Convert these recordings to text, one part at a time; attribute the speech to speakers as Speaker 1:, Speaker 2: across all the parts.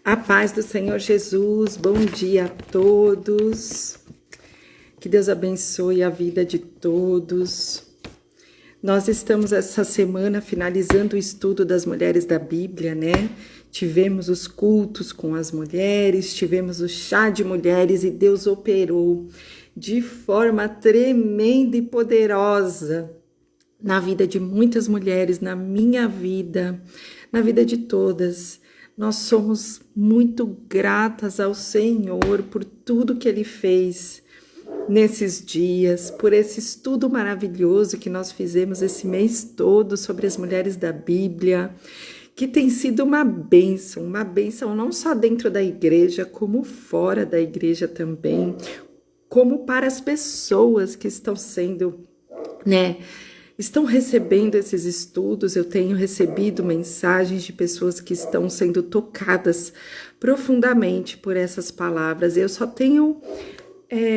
Speaker 1: A paz do Senhor Jesus, bom dia a todos, que Deus abençoe a vida de todos. Nós estamos essa semana finalizando o estudo das mulheres da Bíblia, né? Tivemos os cultos com as mulheres, tivemos o chá de mulheres e Deus operou de forma tremenda e poderosa na vida de muitas mulheres, na minha vida, na vida de todas. Nós somos muito gratas ao Senhor por tudo que Ele fez nesses dias, por esse estudo maravilhoso que nós fizemos esse mês todo sobre as mulheres da Bíblia, que tem sido uma bênção não só dentro da igreja, como fora da igreja também, como para as pessoas que estão sendo, estão recebendo esses estudos. Eu tenho recebido mensagens de pessoas que estão sendo tocadas profundamente por essas palavras. Eu só tenho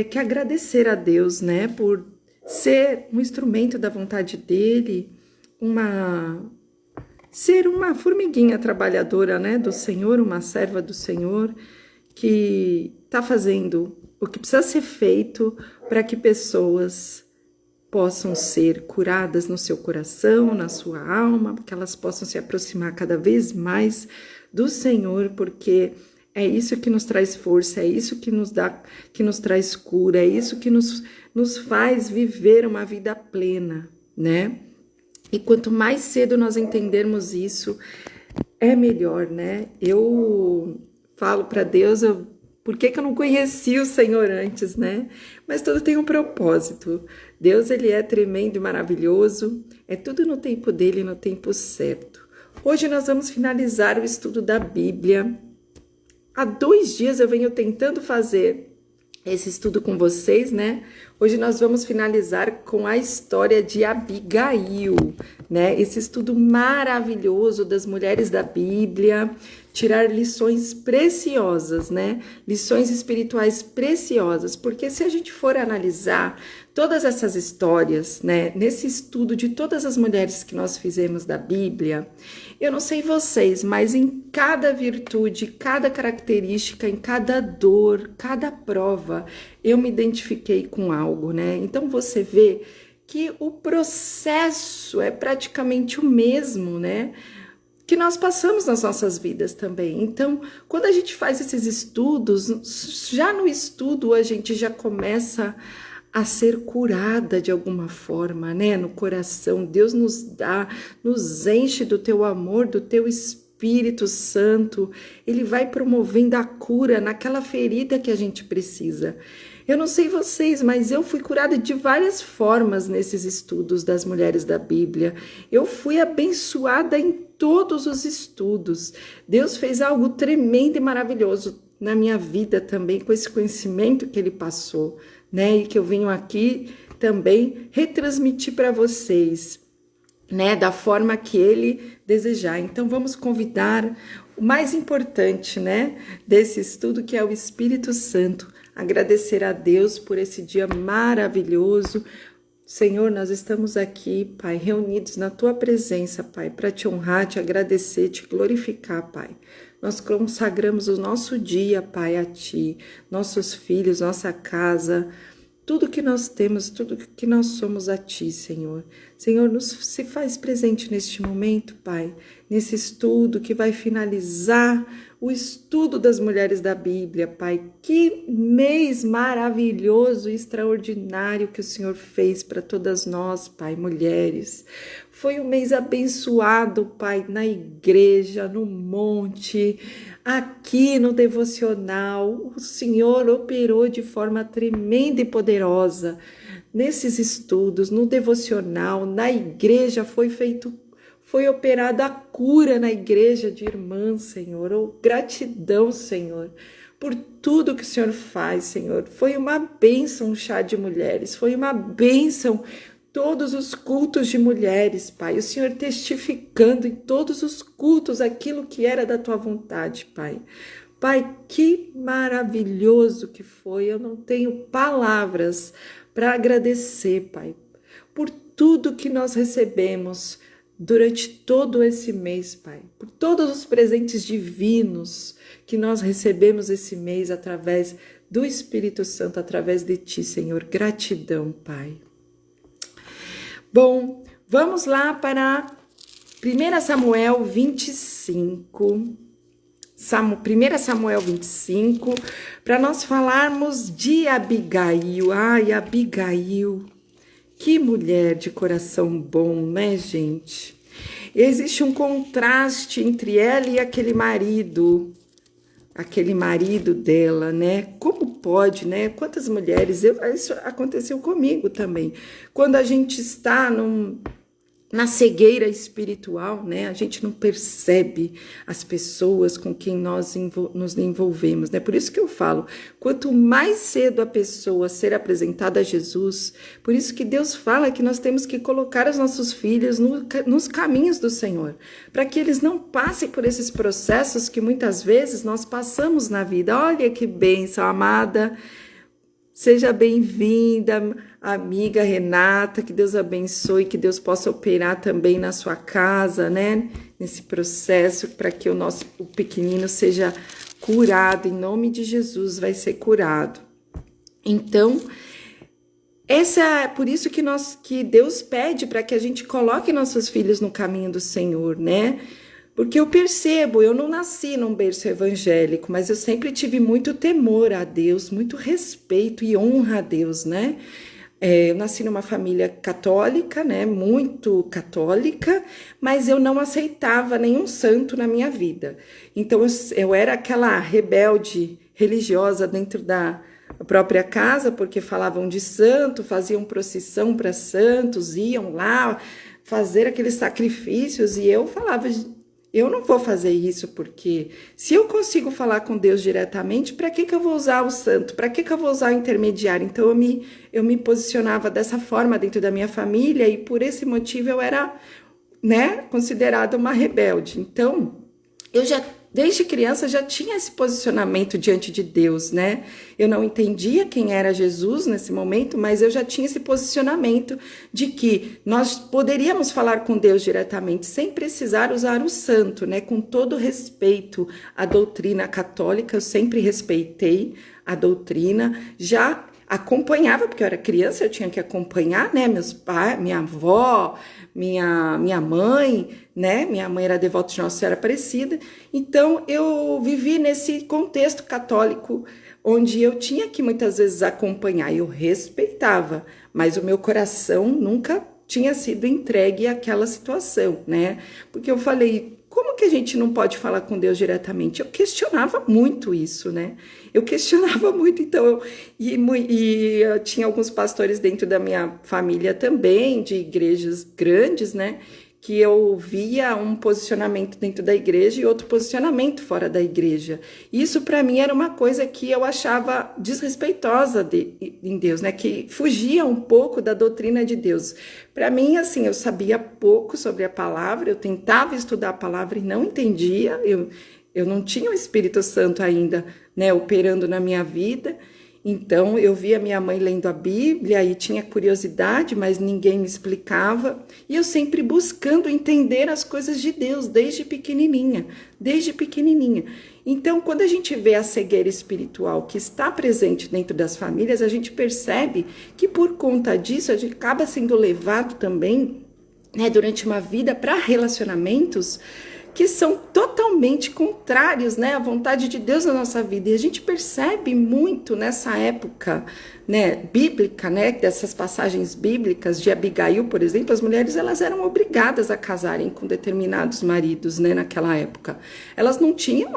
Speaker 1: que agradecer a Deus, por ser um instrumento da vontade dEle, ser uma formiguinha trabalhadora, do Senhor, uma serva do Senhor, que está fazendo o que precisa ser feito para que pessoas possam ser curadas no seu coração, na sua alma, que elas possam se aproximar cada vez mais do Senhor, porque é isso que nos traz força, é isso que nos traz cura, é isso que nos faz viver uma vida plena, E quanto mais cedo nós entendermos isso, é melhor, Eu falo para Deus, por que eu não conheci o Senhor antes, Mas tudo tem um propósito. Deus, Ele é tremendo e maravilhoso. É tudo no tempo dEle, no tempo certo. Hoje nós vamos finalizar o estudo da Bíblia. Há 2 dias eu venho tentando fazer esse estudo com vocês, Hoje nós vamos finalizar com a história de Abigail, Esse estudo maravilhoso das mulheres da Bíblia, tirar lições preciosas, Lições espirituais preciosas, porque se a gente for analisar todas essas histórias, Nesse estudo de todas as mulheres que nós fizemos da Bíblia, eu não sei vocês, mas em cada virtude, cada característica, em cada dor, cada prova, eu me identifiquei com algo, Então você vê que o processo é praticamente o mesmo, que nós passamos nas nossas vidas também. Então, quando a gente faz esses estudos, já no estudo a gente já começa a ser curada de alguma forma, no coração. Deus nos enche do teu amor, do teu Espírito Santo. Ele vai promovendo a cura naquela ferida que a gente precisa. Eu não sei vocês, mas eu fui curada de várias formas nesses estudos das mulheres da Bíblia. Eu fui abençoada em todos os estudos. Deus fez algo tremendo e maravilhoso na minha vida também, com esse conhecimento que Ele passou, e que eu venho aqui também retransmitir para vocês, da forma que Ele desejar. Então vamos convidar o mais importante, desse estudo, que é o Espírito Santo. Agradecer a Deus por esse dia maravilhoso. Senhor, nós estamos aqui, Pai, reunidos na Tua presença, Pai, para Te honrar, Te agradecer, Te glorificar, Pai. Nós consagramos o nosso dia, Pai, a Ti, nossos filhos, nossa casa, tudo que nós temos, tudo que nós somos a Ti, Senhor. Senhor, se faz presente neste momento, Pai, nesse estudo que vai finalizar o estudo das mulheres da Bíblia, Pai. Que mês maravilhoso e extraordinário que o Senhor fez para todas nós, Pai, mulheres. Foi um mês abençoado, Pai, na igreja, no monte, aqui no devocional. O Senhor operou de forma tremenda e poderosa nesses estudos, no devocional, na igreja foi operada a cura na igreja de irmãs, Senhor. Gratidão, Senhor, por tudo que o Senhor faz, Senhor. Foi uma bênção o chá de mulheres, foi uma bênção todos os cultos de mulheres, Pai. O Senhor testificando em todos os cultos aquilo que era da Tua vontade, Pai. Pai, que maravilhoso que foi. Eu não tenho palavras para agradecer, Pai, por tudo que nós recebemos durante todo esse mês, Pai, por todos os presentes divinos que nós recebemos esse mês através do Espírito Santo, através de Ti, Senhor. Gratidão, Pai. Bom, vamos lá para 1 Samuel 25. 1 Samuel 25, para nós falarmos de Abigail. Ai, Abigail, que mulher de coração bom, né, gente? Existe um contraste entre ela e aquele marido dela, né? Como pode, né? Quantas mulheres, isso aconteceu comigo também. Quando a gente está na cegueira espiritual, né? A gente não percebe as pessoas com quem nós nos envolvemos, né? Por isso que eu falo, quanto mais cedo a pessoa ser apresentada a Jesus, por isso que Deus fala que nós temos que colocar os nossos filhos nos caminhos do Senhor, para que eles não passem por esses processos que muitas vezes nós passamos na vida. Olha que bênção, amada. Seja bem-vinda, amiga Renata, que Deus abençoe, que Deus possa operar também na sua casa, né? Nesse processo, para que o pequenino seja curado, em nome de Jesus vai ser curado. Então, por isso que Deus pede para que a gente coloque nossos filhos no caminho do Senhor, né? Porque eu percebo, eu não nasci num berço evangélico, mas eu sempre tive muito temor a Deus, muito respeito e honra a Deus, né? Eu nasci numa família católica, né? Muito católica, mas eu não aceitava nenhum santo na minha vida. Então eu era aquela rebelde religiosa dentro da própria casa, porque falavam de santo, faziam procissão para santos, iam lá fazer aqueles sacrifícios, e eu falava: eu não vou fazer isso, porque se eu consigo falar com Deus diretamente, para que eu vou usar o santo? Para que eu vou usar o intermediário? Então eu me posicionava dessa forma dentro da minha família, e por esse motivo eu era, né, considerada uma rebelde. Então, desde criança, já tinha esse posicionamento diante de Deus, né? Eu não entendia quem era Jesus nesse momento, mas eu já tinha esse posicionamento de que nós poderíamos falar com Deus diretamente, sem precisar usar o santo, né? Com todo respeito à doutrina católica, eu sempre respeitei a doutrina, já acompanhava, porque eu era criança, eu tinha que acompanhar, né? Meus pais, minha avó, minha mãe, né? Minha mãe era devota de Nossa Senhora Aparecida. Então, eu vivi nesse contexto católico, onde eu tinha que muitas vezes acompanhar. Eu respeitava, mas o meu coração nunca tinha sido entregue àquela situação, né? Porque eu falei: como que a gente não pode falar com Deus diretamente? Eu questionava muito isso, né? Eu questionava muito, então, eu tinha alguns pastores dentro da minha família também, de igrejas grandes, né? Que eu via um posicionamento dentro da igreja e outro posicionamento fora da igreja. Isso, para mim, era uma coisa que eu achava desrespeitosa em Deus, né? Que fugia um pouco da doutrina de Deus. Para mim, assim, eu sabia pouco sobre a palavra, eu tentava estudar a palavra e não entendia, eu não tinha o Espírito Santo ainda, né, operando na minha vida. Então, eu via minha mãe lendo a Bíblia e tinha curiosidade, mas ninguém me explicava. E eu sempre buscando entender as coisas de Deus, desde pequenininha. Então, quando a gente vê a cegueira espiritual que está presente dentro das famílias, a gente percebe que por conta disso, a gente acaba sendo levado também, né, durante uma vida para relacionamentos que são totalmente contrários, né, à vontade de Deus na nossa vida. E a gente percebe muito nessa época, né, bíblica, né, dessas passagens bíblicas de Abigail, por exemplo, as mulheres elas eram obrigadas a casarem com determinados maridos, né, naquela época. Elas não tinham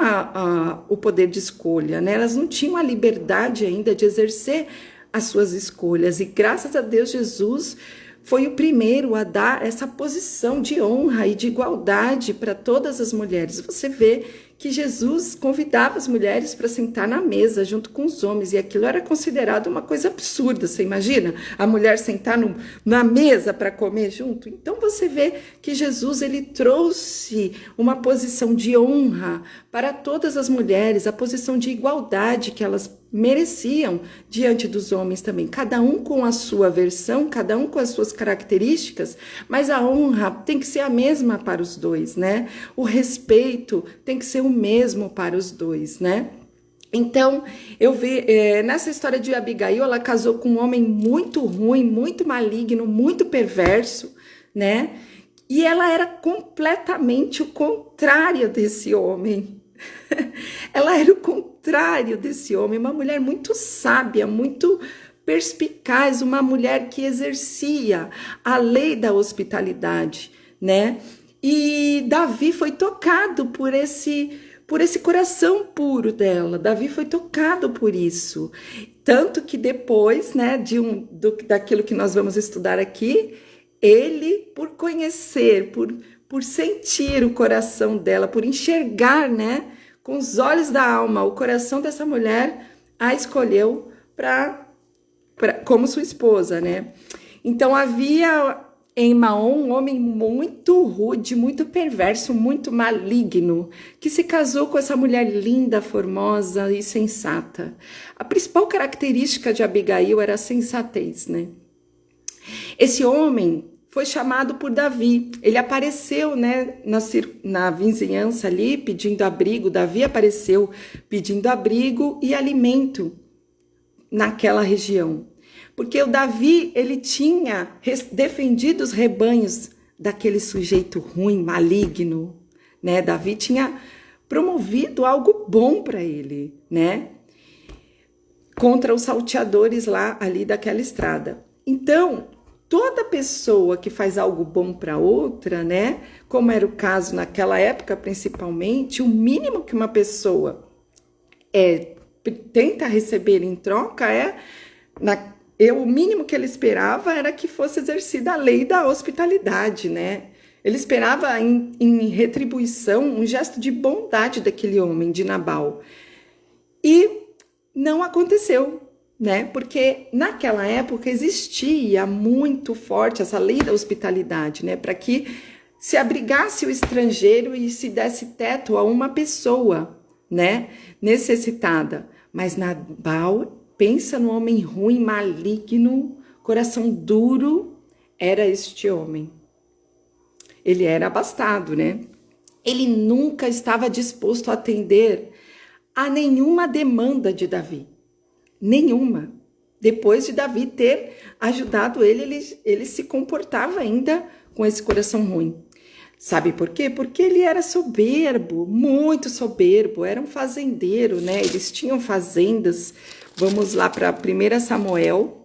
Speaker 1: o poder de escolha, né, elas não tinham a liberdade ainda de exercer as suas escolhas. E graças a Deus, Jesus foi o primeiro a dar essa posição de honra e de igualdade para todas as mulheres. Você vê que Jesus convidava as mulheres para sentar na mesa junto com os homens, e aquilo era considerado uma coisa absurda. Você imagina a mulher sentar na mesa para comer junto? Então você vê que Jesus ele trouxe uma posição de honra para todas as mulheres, a posição de igualdade que elas mereciam diante dos homens também, cada um com a sua versão, cada um com as suas características, mas a honra tem que ser a mesma para os dois, né? O respeito tem que ser o mesmo para os dois, né? Então, eu vi, nessa história de Abigail, ela casou com um homem muito ruim, muito maligno, muito perverso, né? E ela era completamente o contrário desse homem. Ela era o contrário desse homem, uma mulher muito sábia, muito perspicaz, uma mulher que exercia a lei da hospitalidade, né? E Davi foi tocado por esse coração puro dela. Davi foi tocado por isso. Tanto que depois, né, daquilo que nós vamos estudar aqui, ele, por conhecer, por sentir o coração dela, por enxergar, né, com os olhos da alma, o coração dessa mulher, a escolheu como sua esposa, né? Então havia em Maom um homem muito rude, muito perverso, muito maligno, que se casou com essa mulher linda, formosa e sensata. A principal característica de Abigail era a sensatez, né? Esse homem foi chamado por Davi. Ele apareceu, né, na vizinhança ali pedindo abrigo. Davi apareceu pedindo abrigo e alimento naquela região. Porque o Davi, ele tinha defendido os rebanhos daquele sujeito ruim, maligno, né? Davi tinha promovido algo bom para ele, né? Contra os salteadores ali daquela estrada. Então, toda pessoa que faz algo bom para outra, né? Como era o caso naquela época, principalmente, o mínimo que uma pessoa tenta receber em troca o mínimo que ele esperava era que fosse exercida a lei da hospitalidade, né? Ele esperava em retribuição um gesto de bondade daquele homem, de Nabal. E não aconteceu, né? Porque naquela época existia muito forte essa lei da hospitalidade, né? Para que se abrigasse o estrangeiro e se desse teto a uma pessoa, né? Necessitada. Mas Nabal, pensa no homem ruim, maligno, coração duro, era este homem. Ele era abastado, né? Ele nunca estava disposto a atender a nenhuma demanda de Davi. Nenhuma. Depois de Davi ter ajudado ele se comportava ainda com esse coração ruim. Sabe por quê? Porque ele era soberbo, muito soberbo, era um fazendeiro, né? Eles tinham fazendas. Vamos lá para 1 Samuel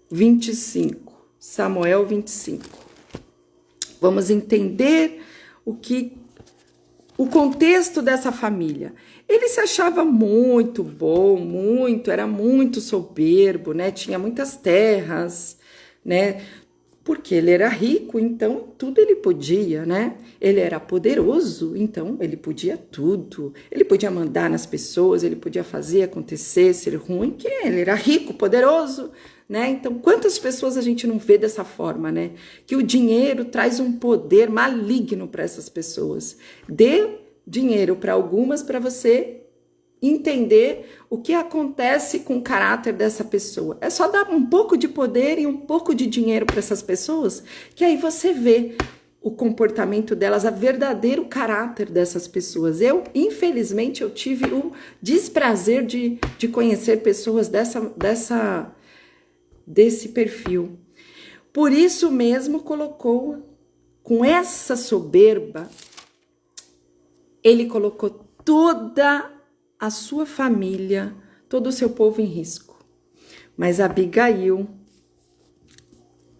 Speaker 1: 25. Samuel 25. Vamos entender o contexto dessa família. Ele se achava muito bom, era muito soberbo, né? Tinha muitas terras, né? Porque ele era rico, então tudo ele podia, né? Ele era poderoso, então ele podia tudo. Ele podia mandar nas pessoas, ele podia fazer acontecer, ser ruim, que ele era rico, poderoso, né? Então, quantas pessoas a gente não vê dessa forma, né? Que o dinheiro traz um poder maligno para essas pessoas. Dê dinheiro para algumas para você entender o que acontece com o caráter dessa pessoa. É só dar um pouco de poder e um pouco de dinheiro para essas pessoas, que aí você vê o comportamento delas, o verdadeiro caráter dessas pessoas. Infelizmente, eu tive o desprazer de conhecer pessoas desse perfil. Por isso mesmo colocou, com essa soberba, ele colocou toda a sua família, todo o seu povo em risco. Mas Abigail,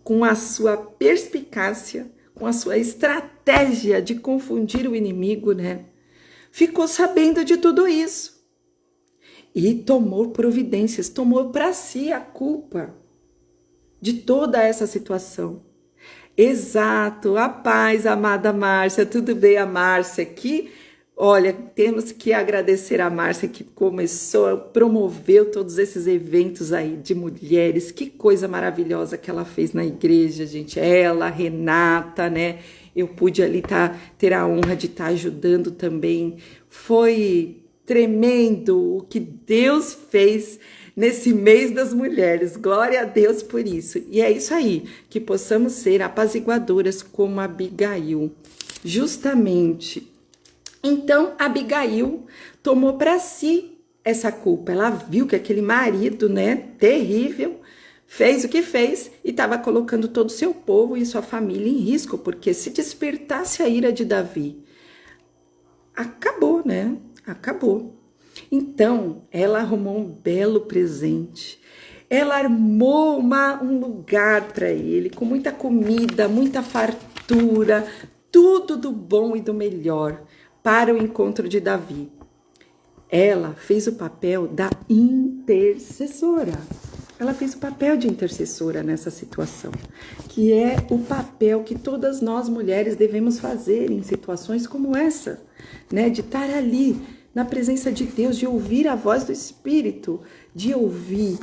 Speaker 1: com a sua perspicácia, com a sua estratégia de confundir o inimigo, né? Ficou sabendo de tudo isso. E tomou providências, tomou para si a culpa de toda essa situação. Exato, a paz, amada Márcia, tudo bem, a Márcia aqui? Olha, temos que agradecer a Márcia que promoveu todos esses eventos aí de mulheres. Que coisa maravilhosa que ela fez na igreja, gente. Ela, Renata, né? Eu pude ali ter a honra de estar ajudando também. Foi tremendo o que Deus fez nesse mês das mulheres. Glória a Deus por isso. E é isso aí, que possamos ser apaziguadoras como Abigail. Justamente. Então, Abigail tomou para si essa culpa. Ela viu que aquele marido, né, terrível, fez o que fez e estava colocando todo o seu povo e sua família em risco, porque se despertasse a ira de Davi, acabou, né? Acabou. Então, ela arrumou um belo presente. Ela armou um lugar para ele, com muita comida, muita fartura, tudo do bom e do melhor para o encontro de Davi. Ela fez o papel da intercessora. Ela fez o papel de intercessora nessa situação, que é o papel que todas nós mulheres devemos fazer em situações como essa, né? De estar ali na presença de Deus, de ouvir a voz do Espírito, de ouvir,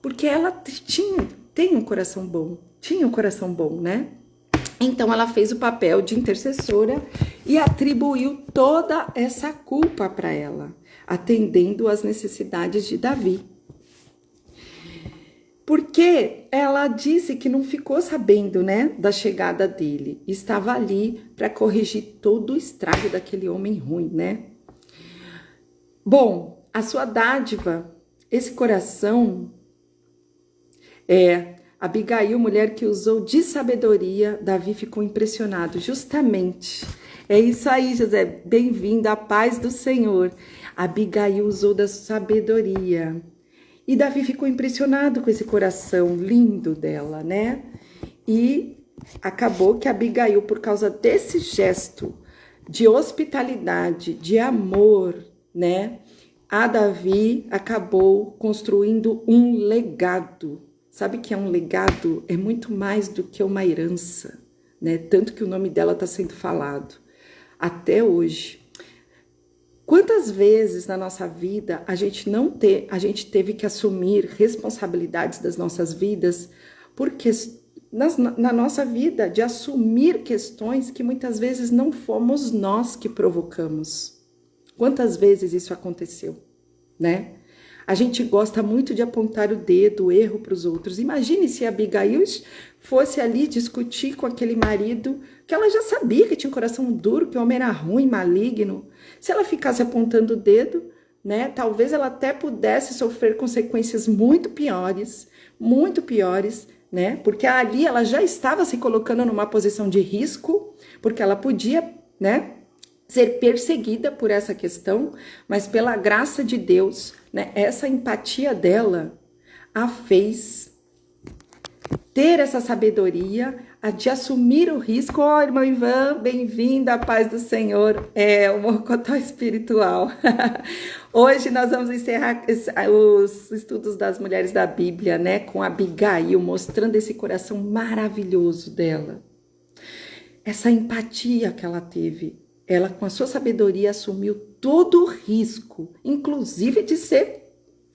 Speaker 1: porque ela tem um coração bom, tinha um coração bom, né? Então ela fez o papel de intercessora e atribuiu toda essa culpa para ela, atendendo às necessidades de Davi. Porque ela disse que não ficou sabendo, né, da chegada dele. Estava ali para corrigir todo o estrago daquele homem ruim, né? Bom, a sua dádiva, esse coração, Abigail, mulher que usou de sabedoria, Davi ficou impressionado, justamente. É isso aí, José, bem-vinda, a paz do Senhor. Abigail usou da sabedoria. E Davi ficou impressionado com esse coração lindo dela, né? E acabou que Abigail, por causa desse gesto de hospitalidade, de amor, né? A Davi acabou construindo um legado. Sabe que é um legado? É muito mais do que uma herança, né? Tanto que o nome dela está sendo falado até hoje. Quantas vezes na nossa vida a gente teve que assumir responsabilidades das nossas vidas porque na nossa vida de assumir questões que muitas vezes não fomos nós que provocamos. Quantas vezes isso aconteceu, né? A gente gosta muito de apontar o dedo, o erro para os outros. Imagine se a Abigail fosse ali discutir com aquele marido que ela já sabia que tinha um coração duro, que o homem era ruim, maligno. Se ela ficasse apontando o dedo, né, talvez ela até pudesse sofrer consequências muito piores, né? Porque ali ela já estava se colocando numa posição de risco, porque ela podia, né, ser perseguida por essa questão, mas pela graça de Deus, né, essa empatia dela a fez ter essa sabedoria de assumir o risco. Ó, irmão Ivan, bem-vinda, a paz do Senhor, o Mocotó espiritual. Hoje nós vamos encerrar os estudos das mulheres da Bíblia, né, com Abigail, mostrando esse coração maravilhoso dela, essa empatia que ela teve. Ela, com a sua sabedoria, assumiu todo o risco, inclusive de ser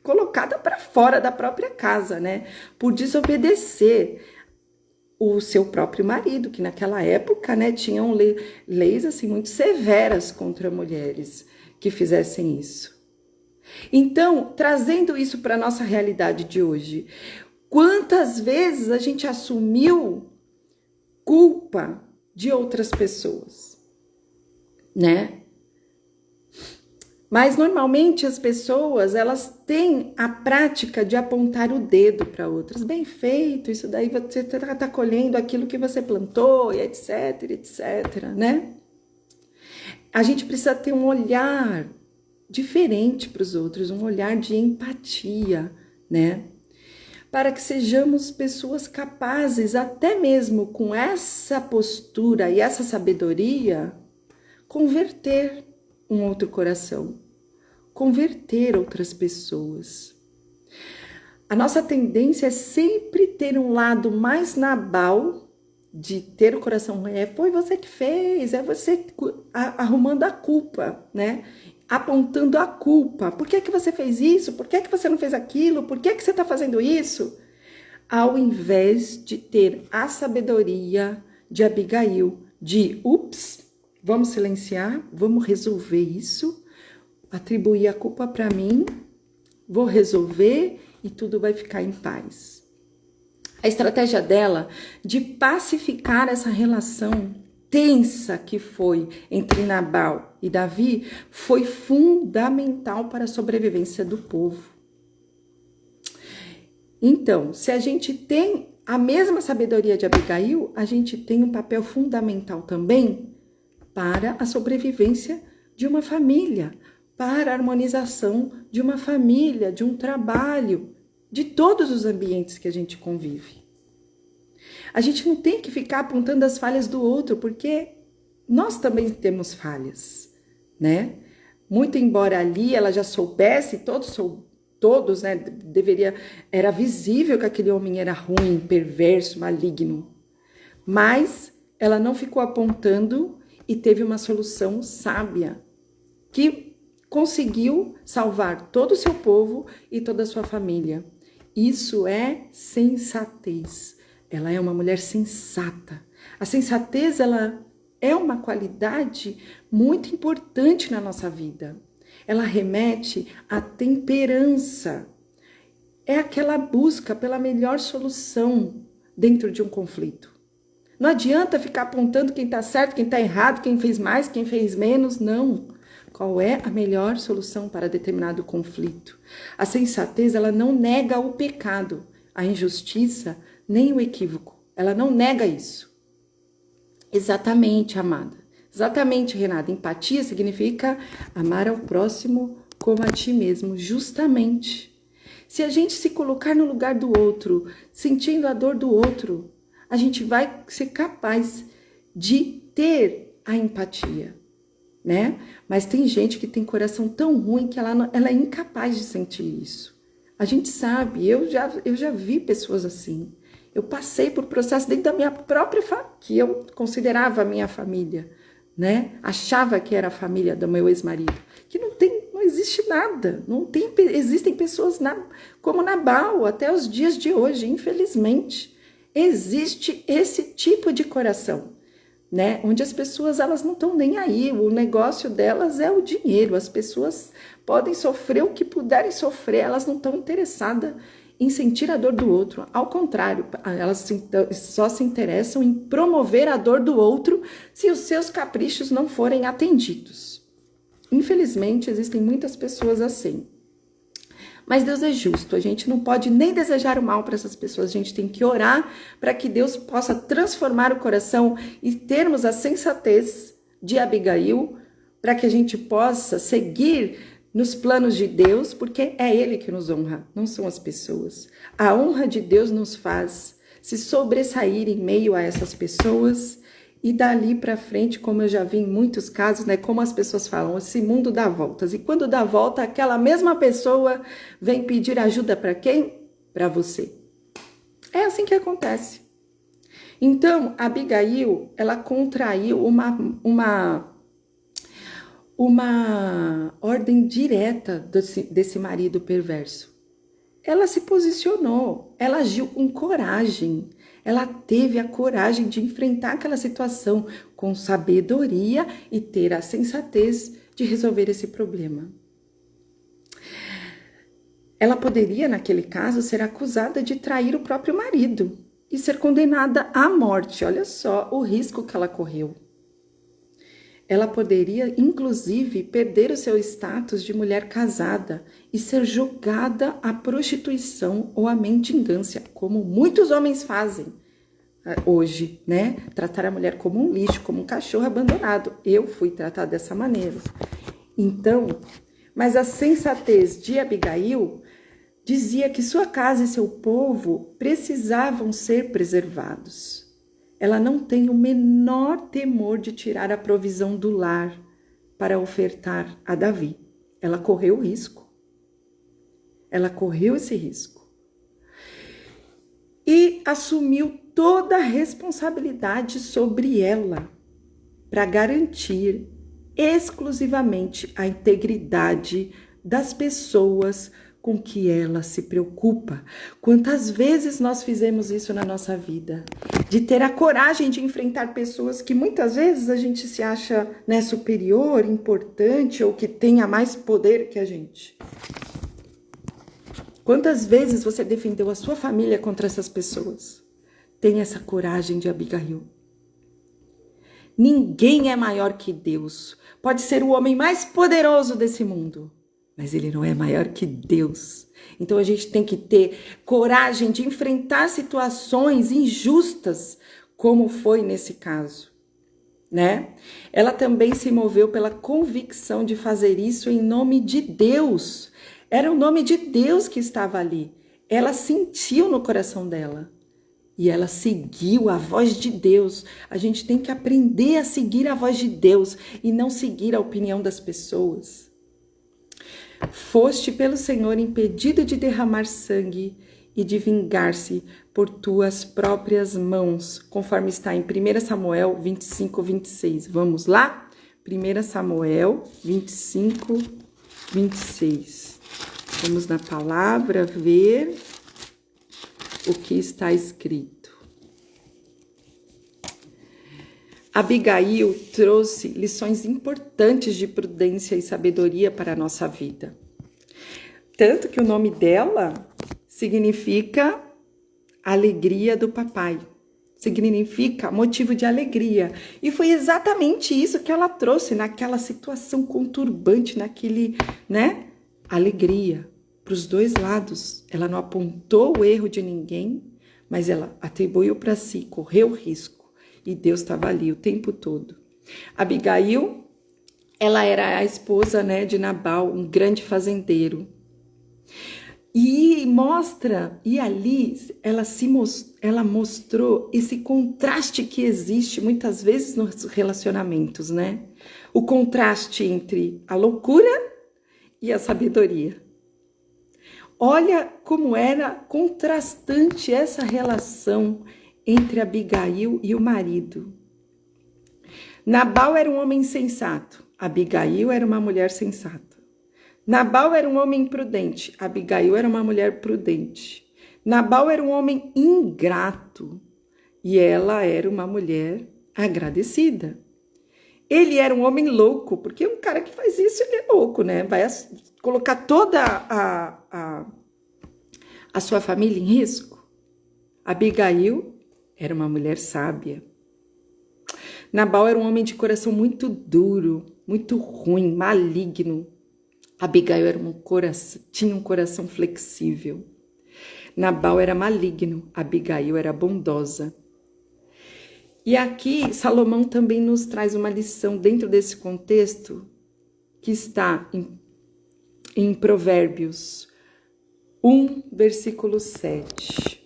Speaker 1: colocada para fora da própria casa, né? Por desobedecer o seu próprio marido, que naquela época, né, tinham leis assim muito severas contra mulheres que fizessem isso. Então, trazendo isso para a nossa realidade de hoje, quantas vezes a gente assumiu culpa de outras pessoas? Né? Mas normalmente as pessoas, elas têm a prática de apontar o dedo para outras. Bem feito, isso daí você está colhendo aquilo que você plantou, e etc, etc, né? A gente precisa ter um olhar diferente para os outros, um olhar de empatia, né? Para que sejamos pessoas capazes, até mesmo com essa postura e essa sabedoria, converter um outro coração, converter outras pessoas. A nossa tendência é sempre ter um lado mais nabal, de ter o coração ruim. Foi você que fez, é você arrumando a culpa, né? Apontando a culpa. Por que você fez isso? Por que você não fez aquilo? Por que você está fazendo isso? Ao invés de ter a sabedoria de Abigail, de ups, vamos silenciar, vamos resolver isso. atribuir a culpa para mim, vou resolver e tudo vai ficar em paz. A estratégia dela de pacificar essa relação tensa que foi entre Nabal e Davi foi fundamental para a sobrevivência do povo. Então, se a gente tem a mesma sabedoria de Abigail, a gente tem um papel fundamental também para a sobrevivência de uma família, para a harmonização de uma família, de um trabalho, de todos os ambientes que a gente convive. A gente não tem que ficar apontando as falhas do outro, porque nós também temos falhas, né? Muito embora ali ela já soubesse, todos, né, era visível que aquele homem era ruim, perverso, maligno. Mas ela não ficou apontando e teve uma solução sábia, que conseguiu salvar todo o seu povo e toda a sua família. Isso é sensatez. Ela é uma mulher sensata. A sensatez, ela é uma qualidade muito importante na nossa vida. Ela remete à temperança. É aquela busca pela melhor solução dentro de um conflito. Não adianta ficar apontando quem está certo, quem está errado, quem fez mais, quem fez menos, não. Qual é a melhor solução para determinado conflito? A sensatez, ela não nega o pecado, a injustiça, nem o equívoco. Ela não nega isso. Exatamente, amada. Exatamente, Renata. Empatia significa amar ao próximo como a ti mesmo, justamente. Se a gente se colocar no lugar do outro, sentindo a dor do outro, a gente vai ser capaz de ter a empatia, né? Mas tem gente que tem coração tão ruim que ela é incapaz de sentir isso. A gente sabe, eu já vi pessoas assim. Eu passei por processo dentro da minha própria família, que eu considerava a minha família, né? Achava que era a família do meu ex-marido, que não existe nada, existem pessoas como Nabal até os dias de hoje, infelizmente. Existe esse tipo de coração, né? Onde as pessoas, elas não estão nem aí, o negócio delas é o dinheiro, as pessoas podem sofrer o que puderem sofrer, elas não estão interessadas em sentir a dor do outro. Ao contrário, elas só se interessam em promover a dor do outro se os seus caprichos não forem atendidos. Infelizmente, existem muitas pessoas assim. Mas Deus é justo, a gente não pode nem desejar o mal para essas pessoas, a gente tem que orar para que Deus possa transformar o coração e termos a sensatez de Abigail, para que a gente possa seguir nos planos de Deus, porque é Ele que nos honra, não são as pessoas. A honra de Deus nos faz se sobressair em meio a essas pessoas e dali para frente, como eu já vi em muitos casos, né, como as pessoas falam, esse mundo dá voltas. E quando dá volta, aquela mesma pessoa vem pedir ajuda para quem? Para você. É assim que acontece. Então, Abigail, ela contraiu uma ordem direta desse marido perverso. Ela se posicionou, ela agiu com coragem, ela teve a coragem de enfrentar aquela situação com sabedoria e ter a sensatez de resolver esse problema. Ela poderia, naquele caso, ser acusada de trair o próprio marido e ser condenada à morte. Olha só o risco que ela correu. Ela poderia, inclusive, perder o seu status de mulher casada e ser jogada à prostituição ou à mendigância, como muitos homens fazem hoje, né? Tratar a mulher como um lixo, como um cachorro abandonado. Eu fui tratada dessa maneira. Então, mas a sensatez de Abigail dizia que sua casa e seu povo precisavam ser preservados. Ela não tem o menor temor de tirar a provisão do lar para ofertar a Davi. Ela correu o risco. Ela correu esse risco. E assumiu toda a responsabilidade sobre ela para garantir exclusivamente a integridade das pessoas com que ela se preocupa. Quantas vezes nós fizemos isso na nossa vida? De ter a coragem de enfrentar pessoas que muitas vezes a gente se acha, né, superior, importante ou que tenha mais poder que a gente. Quantas vezes você defendeu a sua família contra essas pessoas? Tenha essa coragem de Abigail. Ninguém é maior que Deus. Pode ser o homem mais poderoso desse mundo, mas ele não é maior que Deus. Então a gente tem que ter coragem de enfrentar situações injustas, como foi nesse caso, né? Ela também se moveu pela convicção de fazer isso em nome de Deus. Era o nome de Deus que estava ali. Ela sentiu no coração dela. E ela seguiu a voz de Deus. A gente tem que aprender a seguir a voz de Deus e não seguir a opinião das pessoas. Foste pelo Senhor impedido de derramar sangue e de vingar-se por tuas próprias mãos, conforme está em 1 Samuel 25, 26. Vamos lá? 1 Samuel 25, 26. Vamos na palavra ver o que está escrito. Abigail trouxe lições importantes de prudência e sabedoria para a nossa vida. Tanto que o nome dela significa alegria do papai. Significa motivo de alegria. E foi exatamente isso que ela trouxe naquela situação conturbante, naquele, né? Alegria. Para os dois lados. Ela não apontou o erro de ninguém, mas ela atribuiu para si, correu risco. E Deus estava ali o tempo todo. Abigail, ela era a esposa, né, de Nabal, um grande fazendeiro. E ali ela mostrou esse contraste que existe muitas vezes nos relacionamentos, né? O contraste entre a loucura e a sabedoria. Olha como era contrastante essa relação entre Abigail e o marido. Nabal era um homem sensato, Abigail era uma mulher sensata. Nabal era um homem imprudente, Abigail era uma mulher prudente. Nabal era um homem ingrato e ela era uma mulher agradecida. Ele era um homem louco, porque um cara que faz isso, ele é louco, né? Vai colocar toda a sua família em risco. Abigail era uma mulher sábia. Nabal era um homem de coração muito duro, muito ruim, maligno. Abigail tinha um coração flexível. Nabal era maligno, Abigail era bondosa. E aqui Salomão também nos traz uma lição dentro desse contexto que está em Provérbios 1, versículo 7.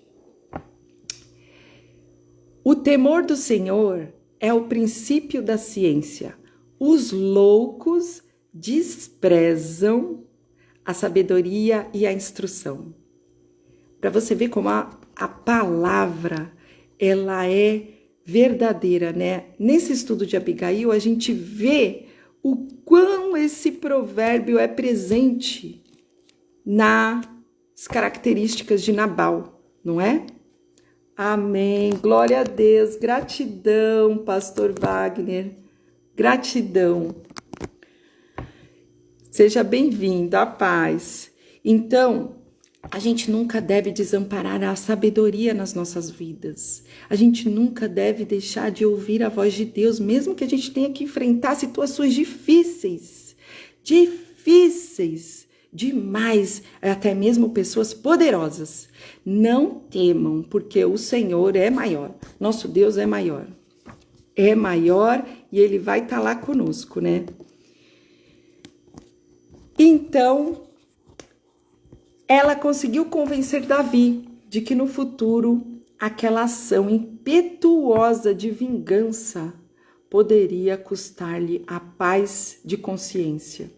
Speaker 1: O temor do Senhor é o princípio da ciência. Os loucos desprezam a sabedoria e a instrução. Para você ver como a palavra, ela é verdadeira, né? Nesse estudo de Abigail, a gente vê o quão esse provérbio é presente nas características de Nabal, não é? Amém. Glória a Deus. Gratidão, pastor Wagner. Gratidão. Seja bem-vindo, a paz. Então, a gente nunca deve desamparar a sabedoria nas nossas vidas. A gente nunca deve deixar de ouvir a voz de Deus, mesmo que a gente tenha que enfrentar situações difíceis. Difíceis demais, até mesmo pessoas poderosas. Não temam, porque o Senhor é maior. Nosso Deus é maior. É maior e Ele vai estar lá conosco, né? Então, ela conseguiu convencer Davi de que no futuro aquela ação impetuosa de vingança poderia custar-lhe a paz de consciência.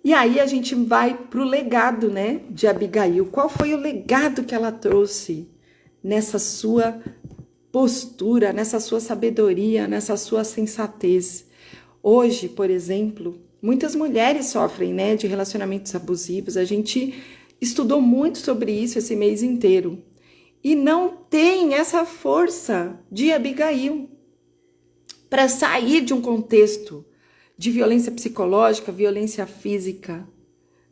Speaker 1: E aí a gente vai para o legado, né, de Abigail. Qual foi o legado que ela trouxe nessa sua postura, nessa sua sabedoria, nessa sua sensatez? Hoje, por exemplo, Muitas mulheres sofrem, né, de relacionamentos abusivos. A gente estudou muito sobre isso esse mês inteiro. E não tem essa força de Abigail para sair de um contexto de violência psicológica, violência física,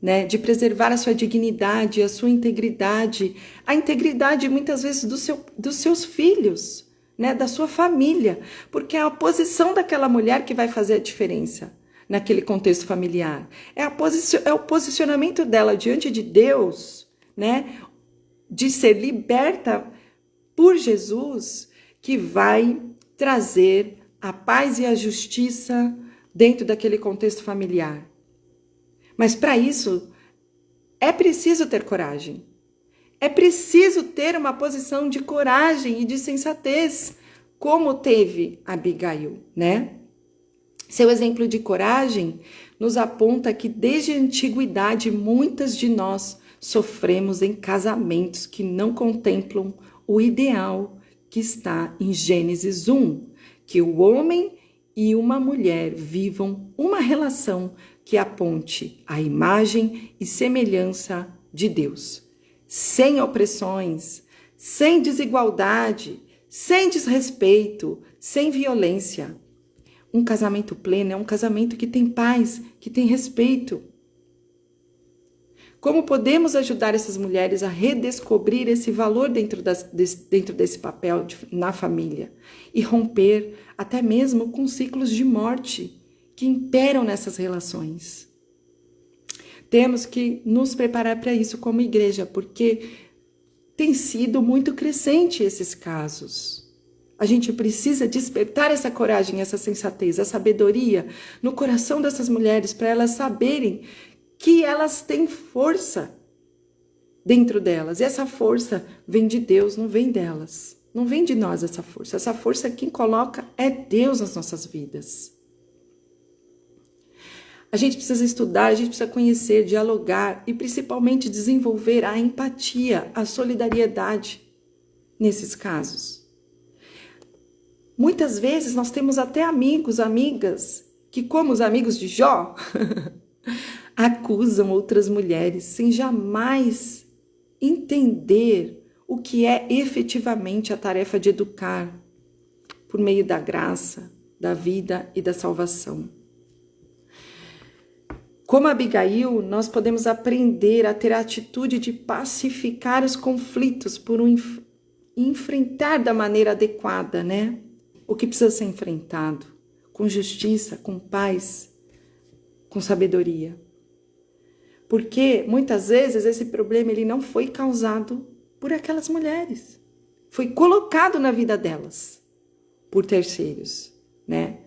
Speaker 1: né? De preservar a sua dignidade, a sua integridade, a integridade muitas vezes dos seus filhos, né? Da sua família, porque é a posição daquela mulher que vai fazer a diferença naquele contexto familiar. É o posicionamento dela diante de Deus, né? De ser liberta por Jesus, que vai trazer a paz e a justiça dentro daquele contexto familiar. Mas para isso, é preciso ter coragem. É preciso ter uma posição de coragem e de sensatez, como teve Abigail, né? Seu exemplo de coragem nos aponta que desde a antiguidade muitas de nós sofremos em casamentos que não contemplam o ideal que está em Gênesis 1, que o homem e uma mulher vivam uma relação que aponte a imagem e semelhança de Deus, sem opressões, sem desigualdade, sem desrespeito, sem violência. Um casamento pleno é um casamento que tem paz, que tem respeito. Como podemos ajudar essas mulheres a redescobrir esse valor dentro desse papel na família e romper até mesmo com ciclos de morte que imperam nessas relações? Temos que nos preparar para isso como igreja, porque tem sido muito crescente esses casos. A gente precisa despertar essa coragem, essa sensatez, a sabedoria no coração dessas mulheres para elas saberem que elas têm força dentro delas. E essa força vem de Deus, não vem delas. Não vem de nós essa força. Essa força quem coloca é Deus nas nossas vidas. A gente precisa estudar, a gente precisa conhecer, dialogar e principalmente desenvolver a empatia, a solidariedade nesses casos. Muitas vezes nós temos até amigos, amigas, que como os amigos de Jó, acusam outras mulheres sem jamais entender o que é efetivamente a tarefa de educar por meio da graça, da vida e da salvação. Como Abigail, nós podemos aprender a ter a atitude de pacificar os conflitos por enfrentar da maneira adequada, né? O que precisa ser enfrentado, com justiça, com paz, com sabedoria. Porque muitas vezes esse problema ele não foi causado por aquelas mulheres. Foi colocado na vida delas por terceiros, né?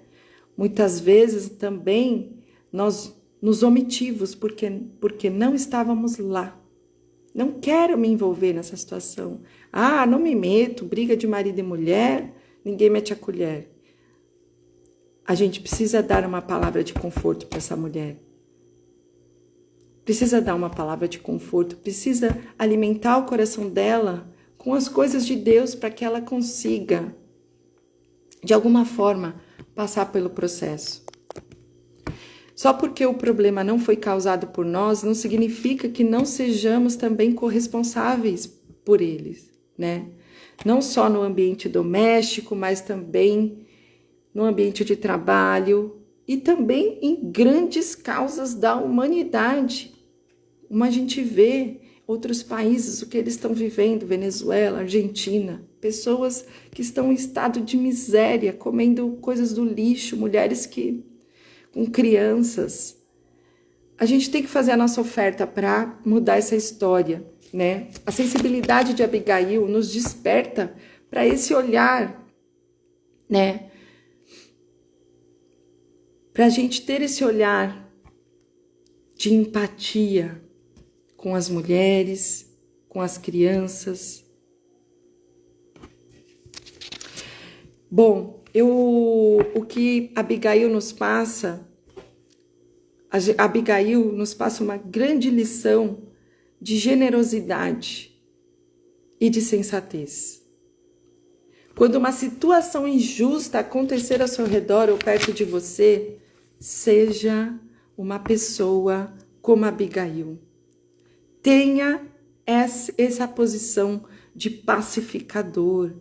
Speaker 1: Muitas vezes também nós nos omitimos porque não estávamos lá. Não quero me envolver nessa situação. Ah, não me meto, briga de marido e mulher, ninguém mete a colher. A gente precisa dar uma palavra de conforto para essa mulher. Precisa dar uma palavra de conforto, precisa alimentar o coração dela com as coisas de Deus para que ela consiga, de alguma forma, passar pelo processo. Só porque o problema não foi causado por nós, não significa que não sejamos também corresponsáveis por eles, né? Não só no ambiente doméstico, mas também no ambiente de trabalho e também em grandes causas da humanidade. Como a gente vê outros países, o que eles estão vivendo, Venezuela, Argentina, pessoas que estão em estado de miséria, comendo coisas do lixo, mulheres com crianças. A gente tem que fazer a nossa oferta para mudar essa história, né? A sensibilidade de Abigail nos desperta para esse olhar, né? Para a gente ter esse olhar de empatia com as mulheres, com as crianças. Bom, o que Abigail nos passa uma grande lição de generosidade e de sensatez. Quando uma situação injusta acontecer ao seu redor ou perto de você, seja uma pessoa como Abigail. Tenha essa posição de pacificador,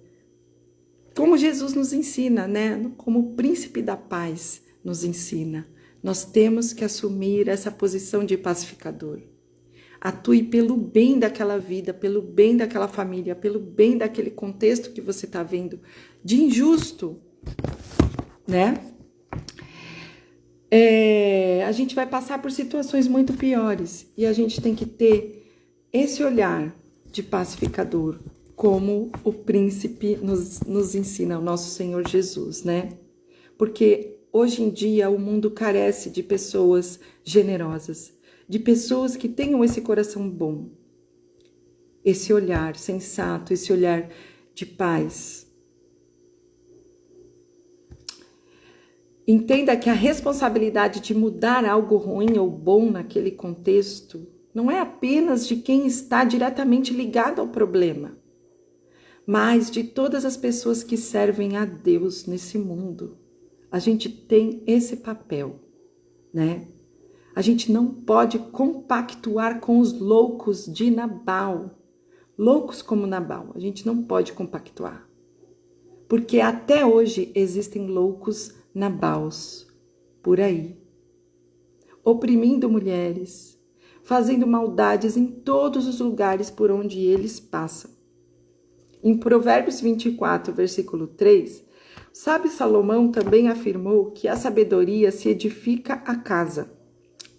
Speaker 1: como Jesus nos ensina, né? Como o príncipe da paz nos ensina. Nós temos que assumir essa posição de pacificador. Atue pelo bem daquela vida, pelo bem daquela família, pelo bem daquele contexto que você está vendo de injusto, né? A gente vai passar por situações muito piores e a gente tem que ter esse olhar de pacificador, como o príncipe nos ensina, o nosso Senhor Jesus, né? Porque hoje em dia o mundo carece de pessoas generosas, de pessoas que tenham esse coração bom, esse olhar sensato, esse olhar de paz. Entenda que a responsabilidade de mudar algo ruim ou bom naquele contexto não é apenas de quem está diretamente ligado ao problema, mas de todas as pessoas que servem a Deus nesse mundo. A gente tem esse papel, né? A gente não pode compactuar com os loucos de Nabal. Loucos como Nabal, a gente não pode compactuar. Porque até hoje existem loucos Nabals por aí, oprimindo mulheres, fazendo maldades em todos os lugares por onde eles passam. Em Provérbios 24, versículo 3, o sábio Salomão também afirmou que a sabedoria se edifica a casa.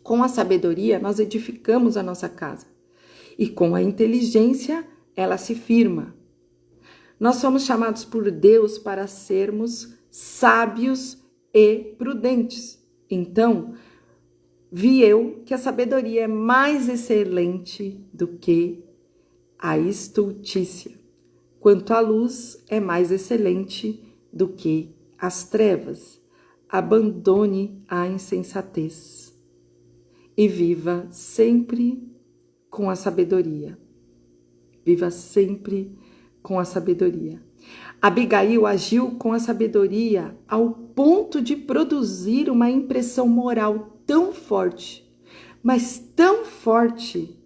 Speaker 1: Com a sabedoria, nós edificamos a nossa casa. E com a inteligência, ela se firma. Nós somos chamados por Deus para sermos sábios e prudentes. Então, vi eu que a sabedoria é mais excelente do que a estultícia. Quanto à luz, é mais excelente do que as trevas. Abandone a insensatez e viva sempre com a sabedoria. Viva sempre com a sabedoria. Abigail agiu com a sabedoria ao ponto de produzir uma impressão moral tão forte, mas tão forte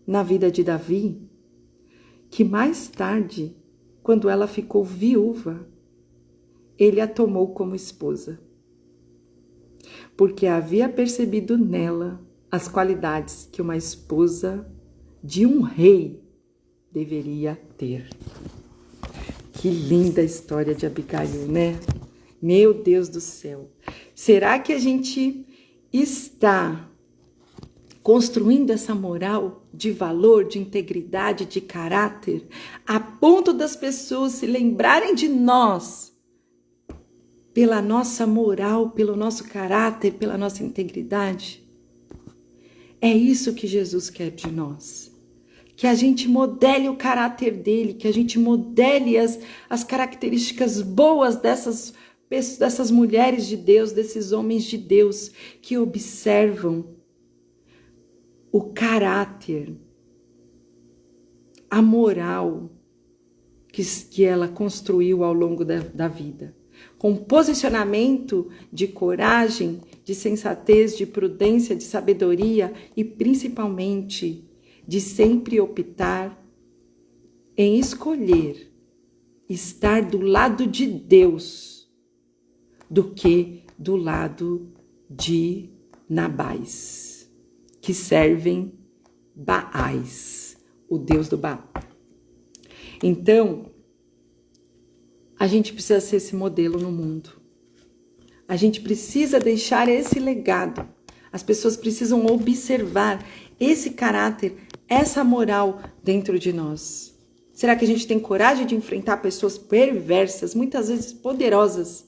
Speaker 1: na vida de Davi, que mais tarde, quando ela ficou viúva, ele a tomou como esposa, porque havia percebido nela as qualidades que uma esposa de um rei deveria ter. Que linda história de Abigail, né? Meu Deus do céu. Será que a gente está construindo essa moral de valor, de integridade, de caráter, a ponto das pessoas se lembrarem de nós pela nossa moral, pelo nosso caráter, pela nossa integridade? É isso que Jesus quer de nós. Que a gente modele o caráter dele, que a gente modele as características boas dessas mulheres de Deus, desses homens de Deus, que observam o caráter, a moral que ela construiu ao longo da vida. Com posicionamento de coragem, de sensatez, de prudência, de sabedoria e principalmente de sempre optar em escolher estar do lado de Deus do que do lado de Nabais, que servem Baais, o Deus do Baal. Então, a gente precisa ser esse modelo no mundo. A gente precisa deixar esse legado. As pessoas precisam observar esse caráter, essa moral dentro de nós. Será que a gente tem coragem de enfrentar pessoas perversas, muitas vezes poderosas,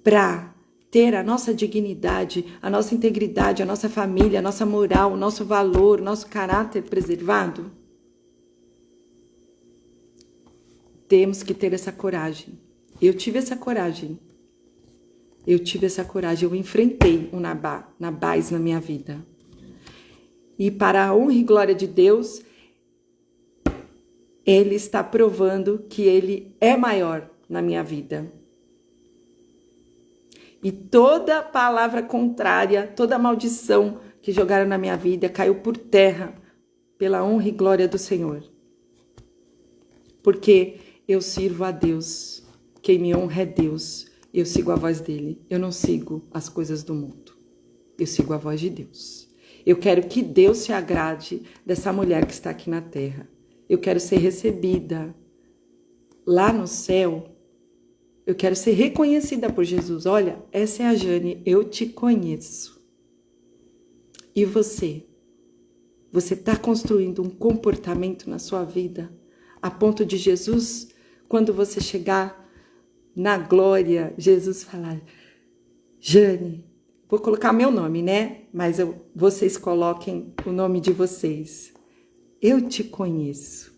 Speaker 1: para ter a nossa dignidade, a nossa integridade, a nossa família, a nossa moral, o nosso valor, o nosso caráter preservado? Temos que ter essa coragem. Eu tive essa coragem. Eu enfrentei o Nabais na minha vida. E para a honra e glória de Deus, Ele está provando que Ele é maior na minha vida. E toda palavra contrária, toda maldição que jogaram na minha vida caiu por terra pela honra e glória do Senhor. Porque eu sirvo a Deus. Quem me honra é Deus. Eu sigo a voz dele. Eu não sigo as coisas do mundo. Eu sigo a voz de Deus. Eu quero que Deus se agrade dessa mulher que está aqui na terra. Eu quero ser recebida lá no céu. Eu quero ser reconhecida por Jesus. Olha, essa é a Jane, eu te conheço. E você? Você está construindo um comportamento na sua vida a ponto de Jesus, quando você chegar na glória, Jesus falar: Jane, vou colocar meu nome, né? Mas vocês coloquem o nome de vocês. Eu te conheço.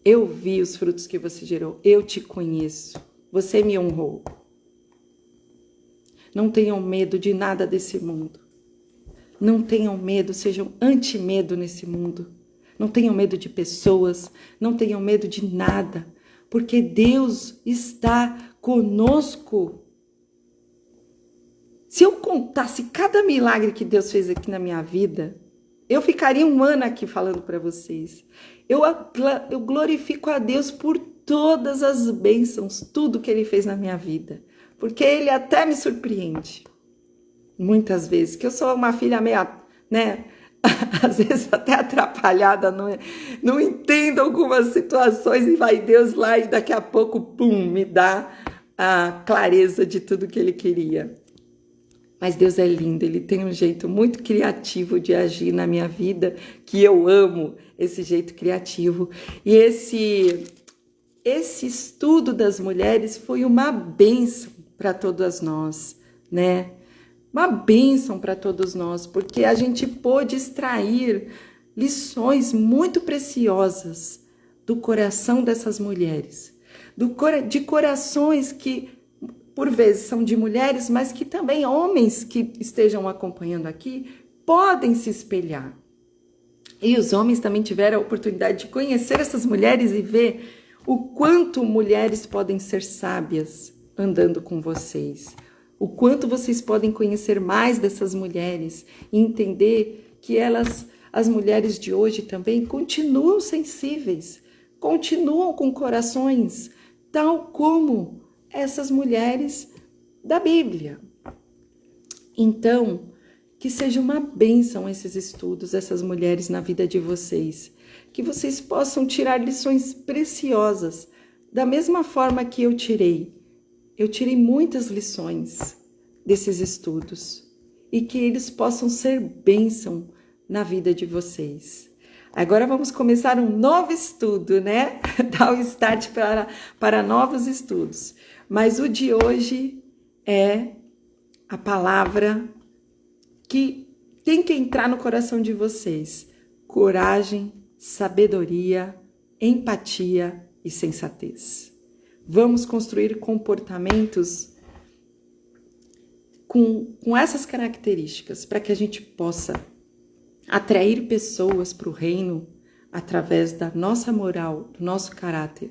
Speaker 1: Eu vi os frutos que você gerou. Eu te conheço. Você me honrou. Não tenham medo de nada desse mundo. Não tenham medo, sejam anti-medo nesse mundo. Não tenham medo de pessoas. Não tenham medo de nada. Porque Deus está conosco. Se eu contasse cada milagre que Deus fez aqui na minha vida, eu ficaria um ano aqui falando para vocês. Eu glorifico a Deus por todas as bênçãos, tudo que Ele fez na minha vida. Porque Ele até me surpreende. Muitas vezes, que eu sou uma filha meio, né? Às vezes até atrapalhada, não entendo algumas situações e vai Deus lá e daqui a pouco, pum, me dá a clareza de tudo que Ele queria. Mas Deus é lindo, Ele tem um jeito muito criativo de agir na minha vida, que eu amo esse jeito criativo. E esse estudo das mulheres foi uma bênção para todas nós, né? Uma bênção para todos nós, porque a gente pôde extrair lições muito preciosas do coração dessas mulheres, de corações que por vezes são de mulheres, mas que também homens que estejam acompanhando aqui podem se espelhar. E os homens também tiveram a oportunidade de conhecer essas mulheres e ver o quanto mulheres podem ser sábias andando com vocês. O quanto vocês podem conhecer mais dessas mulheres e entender que elas, as mulheres de hoje também, continuam sensíveis, continuam com corações, tal como essas mulheres da Bíblia. Então, que seja uma bênção esses estudos, essas mulheres na vida de vocês. Que vocês possam tirar lições preciosas, da mesma forma que eu tirei. Eu tirei muitas lições desses estudos. E que eles possam ser bênção na vida de vocês. Agora vamos começar um novo estudo, né? Dar o start para novos estudos. Mas o de hoje é a palavra que tem que entrar no coração de vocês. Coragem, sabedoria, empatia e sensatez. Vamos construir comportamentos com essas características para que a gente possa atrair pessoas para o reino através da nossa moral, do nosso caráter.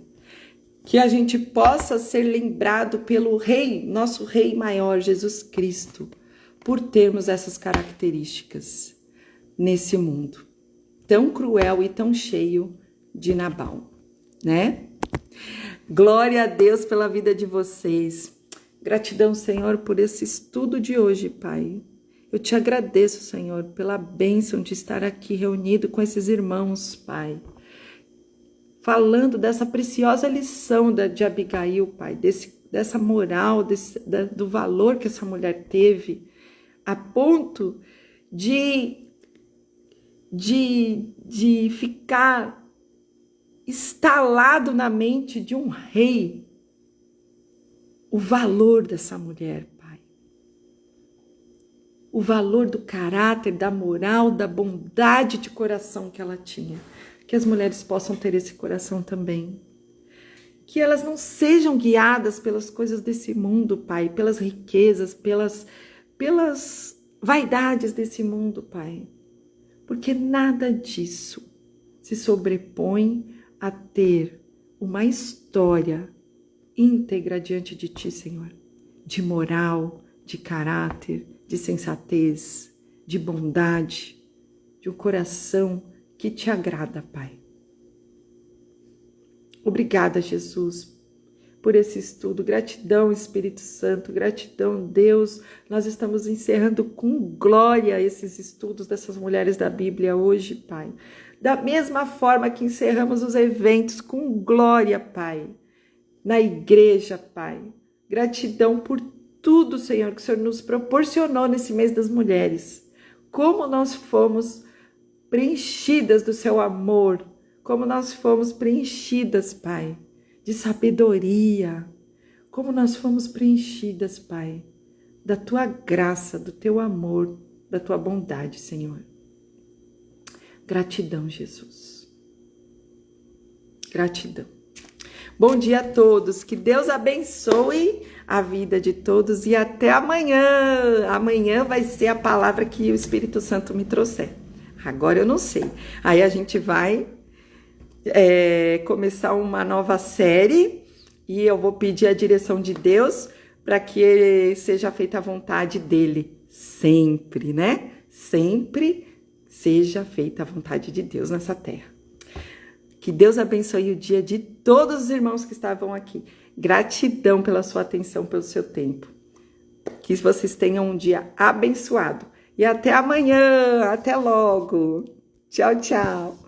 Speaker 1: Que a gente possa ser lembrado pelo Rei, nosso Rei maior, Jesus Cristo, por termos essas características nesse mundo tão cruel e tão cheio de Nabal, né? Glória a Deus pela vida de vocês. Gratidão, Senhor, por esse estudo de hoje, Pai. Eu te agradeço, Senhor, pela bênção de estar aqui reunido com esses irmãos, Pai. Falando dessa preciosa lição de Abigail, Pai, dessa moral, do valor que essa mulher teve, a ponto de ficar instalado na mente de um rei o valor dessa mulher, Pai. O valor do caráter, da moral, da bondade de coração que ela tinha. Que as mulheres possam ter esse coração também. Que elas não sejam guiadas pelas coisas desse mundo, Pai, pelas riquezas, pelas vaidades desse mundo, Pai. Porque nada disso se sobrepõe a ter uma história íntegra diante de Ti, Senhor. de moral, de caráter, de sensatez, de bondade, de um coração que te agrada, Pai. Obrigada, Jesus, por esse estudo. Gratidão, Espírito Santo. Gratidão, Deus. Nós estamos encerrando com glória esses estudos dessas mulheres da Bíblia hoje, Pai. Da mesma forma que encerramos os eventos com glória, Pai, na igreja, Pai. Gratidão por tudo, Senhor, que o Senhor nos proporcionou nesse mês das mulheres. Como nós fomos preenchidas do seu amor, como nós fomos preenchidas, Pai, de sabedoria, como nós fomos preenchidas, Pai, da tua graça, do teu amor, da tua bondade, Senhor. Gratidão, Jesus. Gratidão. Bom dia a todos, que Deus abençoe a vida de todos e até amanhã. Amanhã vai ser a palavra que o Espírito Santo me trouxer. Agora eu não sei. Aí a gente vai começar uma nova série e eu vou pedir a direção de Deus para que seja feita a vontade dele. Sempre, né? Sempre seja feita a vontade de Deus nessa terra. Que Deus abençoe o dia de todos os irmãos que estavam aqui. Gratidão pela sua atenção, pelo seu tempo. Que vocês tenham um dia abençoado. E até amanhã, até logo. Tchau, tchau.